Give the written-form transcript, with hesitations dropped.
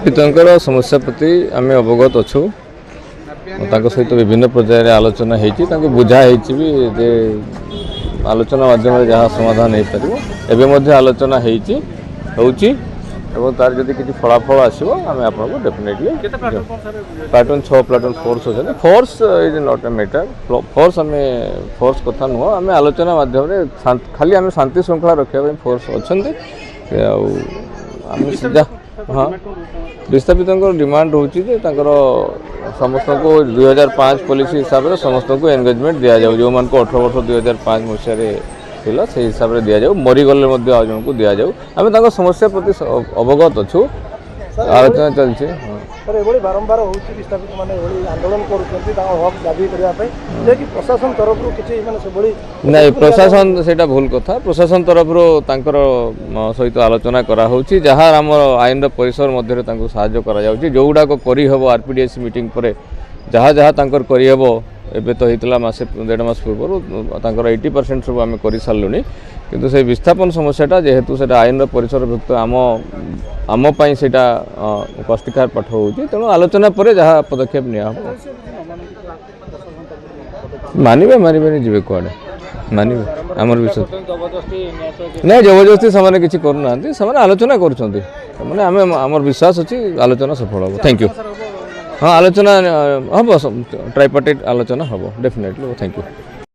विस्थापितों समस्या प्रति आम अवगत अच्छु सहित विभिन्न पर्यायर आलोचना होती बुझाई भी जे आलोचना माध्यम जहाँ समाधान हो पार एवं आलोचना होची तार जब किसी फलाफल आसो आम आपको डेफिनेटली प्लाटून 6 प्लाटून फोर्स अच्छे force is not a matter force आम फोर्स कथा नुह आम आलोचना माध्यम खाली आम शांति श्रृंखला रखा फोर्स अच्छा सीधा हाँ विस्थापित डिमांड होची समस्त को 2005 पॉलिसी हिसाब से समस्त को एंगेजमेंट दि जाऊ जो मान को 18 वर्ष 2005 मसीह से हिसाब से दि जाऊ मरीगले जन को दि जाऊ आम समस्या प्रति अवगत अच्छु आलोचना चलती बारंबार विस्थापित माने आंदोलन हक दाबी करने प्रशासन तरफ नहीं प्रशासन से भूल कथा प्रशासन तरफ सहित आलोचना कराऊँगी जहाँ आम आईन परिसर मध्य साहाय्य करा करहब आरपीडीएस मीटिंग पर जहाँ जहाँ करहब एबे तो होता मसे 1.5 मास पूर्व 80% सब आम कर सारूँ किंतु से विस्थापन समस्याटा जेहेतु से आईन परिसरभुक्त आम से कष्टिकार पाठ हो तेणु आलोचना पर जहाँ पदक्षेप निया मानवे मानवे जी कड़े मानवे आमर विषय नहीं जबरदस्ती से किसी करना आलोचना कर विश्वास अच्छी आलोचना सफल हम थैंक यू हाँ आलोचना हम ट्राइपार्टाइट आलोचना हम डेफिनेटली थैंक यू।